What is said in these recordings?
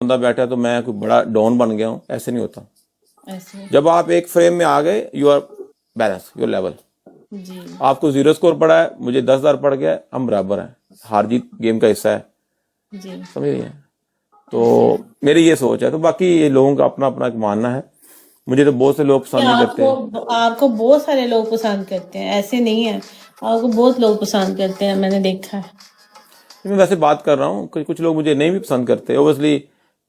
بندہ بیٹھا ہے تو میں کوئی بڑا ڈون بن گیا ہوں، ایسے نہیں ہوتا. ایسے جب آپ ایک فریم میں آ گئے، you are balance, you level. جی آپ کو 0 اسکور پڑا ہے، مجھے 10,000 پڑ گیا، ہم برابر ہیں. ہار جیت گیم کا حصہ ہے، جی سمجھ رہی ہیں. تو میری یہ سوچ ہے. تو باقی یہ لوگوں کا اپنا اپنا ایک ماننا ہے. مجھے تو بہت سے لوگ پسند نہیں کرتے. آپ کو بہت سارے لوگ پسند کرتے ہیں، ایسے نہیں ہے، آپ کو بہت لوگ پسند کرتے ہیں، میں نے دیکھا ہے. میں ویسے بات کر رہا ہوں کہ کچھ لوگ مجھے نہیں بھی پسند کرتے. اوبیسلی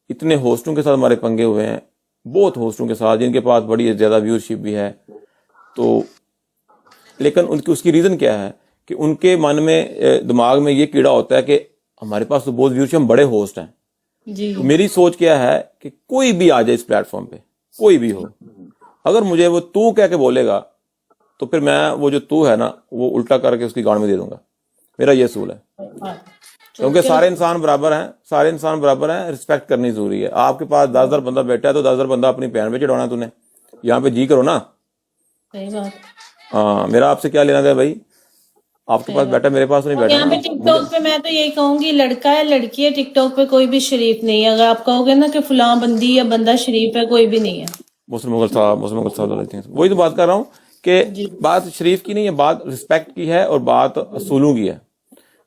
اتنے ہوسٹوں کے ساتھ ہمارے پنگے ہوئے ہیں، بہت ہوسٹوں کے ساتھ جن کے پاس بڑی زیادہ ویورشپ بھی ہے. تو لیکن اس کی ریزن کیا ہے کہ ان کے من میں دماغ میں یہ کیڑا ہوتا ہے کہ ہمارے پاس تو بہت ویورشپ، ہم بڑے ہوسٹ ہیں. جی تو میری سوچ کیا ہے کہ کوئی بھی آ جائے اس پلیٹ فارم پہ، کوئی بھی ہو، اگر مجھے وہ تو کہہ کے بولے گا تو پھر میں وہ جو تو ہے نا وہ الٹا کر کے اس کی گاڑ میں دے دوں گا. میرا یہ اصول ہے. کیونکہ سارے انسان برابر ہیں، سارے انسان برابر ہیں. رسپیکٹ کرنی ضروری ہے. آپ کے پاس 10,000 بندہ بیٹھا ہے تو 10,000 بندہ اپنی پین پہ چڑھانا. تو نے یہاں پہ جی کرو نا. صحیح بات. ہاں، میرا آپ سے کیا لینا تھا بھائی؟ آپ کے پاس بیٹھا، میرے پاس نہیں بیٹھا یہاں پہ نا. ٹک ٹاک پہ میں تو یہی کہوں گی، لڑکا ہے لڑکی ہے، ٹک ٹاک پہ کوئی بھی شریف نہیں ہے. اگر آپ کہو گے نا کہ فلاں بندی یا بندہ شریف ہے، کوئی بھی نہیں ہے. مسلم مغل صاحب لیتے ہیں. وہی تو بات کر رہا ہوں کہ جی بات شریف کی نہیں ہے، بات رسپیکٹ کی ہے اور بات اصولوں کی ہے.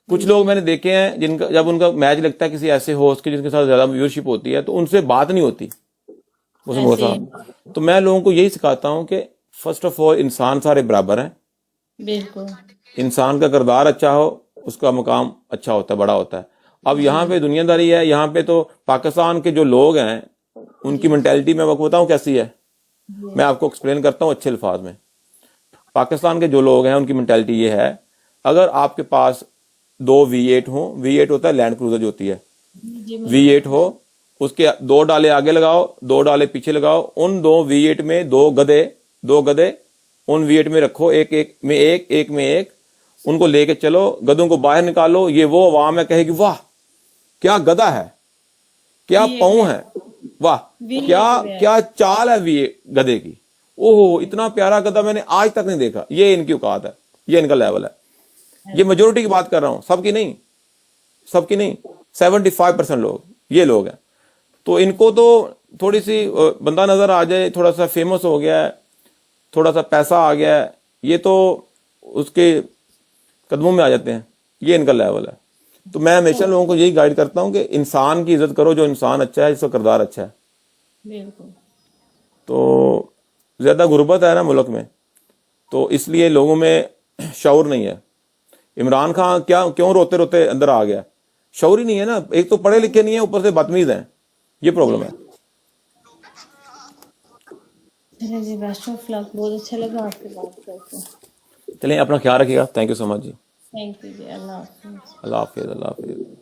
کچھ لوگ میں نے دیکھے ہیں جن کا جب ان کا میچ لگتا ہے کسی ایسے ہوسٹ کے جن کے ساتھ زیادہ ویورشپ ہوتی ہے تو ان سے بات نہیں ہوتی. مسلم مغل صاحب، تو میں لوگوں کو یہی سکھاتا ہوں کہ فرسٹ آف آل انسان سارے برابر ہیں. بالکل. انسان کا کردار اچھا ہو، اس کا مقام اچھا ہوتا ہے، بڑا ہوتا ہے. اب یہاں پہ دنیا داری ہے. یہاں پہ تو پاکستان کے جو لوگ ہیں ان کی مینٹیلٹی میں بتاؤں کیسی ہے. میں آپ کو ایکسپلین کرتا ہوں اچھے الفاظ میں. پاکستان کے جو لوگ ہیں ان کی مینٹیلٹی یہ ہے، اگر آپ کے پاس 2 V8 ہوں، V8 ہوتا ہے لینڈ کروزر جو ہوتی ہے، V8 ہو، اس کے 2 ڈالے آگے لگاؤ، 2 ڈالے پیچھے لگاؤ. ان 2 V8 میں 2 گدے ان V8 میں رکھو، ایک میں ایک. ان کو لے کے چلو، گدوں کو باہر نکالو. یہ وہ عوام ہے کہے گی واہ کیا گدا ہے، کیا پاؤں ہے، واہ کیا چال ہے گدے کی، اوہ اتنا پیارا گدا میں نے آج تک نہیں دیکھا. یہ ان کی اوقات ہے، یہ ان کا لیول ہے. یہ میجورٹی کی بات کر رہا ہوں، سب کی نہیں 75% لوگ یہ لوگ ہیں. تو ان کو تو تھوڑی سی بندہ نظر آ جائے، تھوڑا سا فیمس ہو گیا ہے، تھوڑا سا پیسہ آ گیا ہے، یہ تو اس کے قدموں میں آ جاتے ہیں. یہ ان کا لیول ہے. تو میں ہمیشہ لوگوں کو یہی گائیڈ کرتا ہوں کہ انسان کی عزت کرو جو انسان اچھا ہے، جس کا کردار اچھا ہے. بالکل. تو زیادہ غربت ہے نا ملک میں، تو اس لیے لوگوں میں شعور نہیں ہے. عمران خان کیوں روتے روتے اندر آ گیا؟ شعور ہی نہیں ہے نا. ایک تو پڑھے لکھے نہیں ہیں، اوپر سے بدتمیز ہیں. یہ پرابلم ہے. جی بیسٹ آف لک. بہت اچھا لگا آپ سے بات کر کے. چلیں اپنا خیال رکھیے گا. تھینک یو سو مچ جی. تھینک یو جی. اللہ حافظ. اللہ حافظ. اللہ حافظ.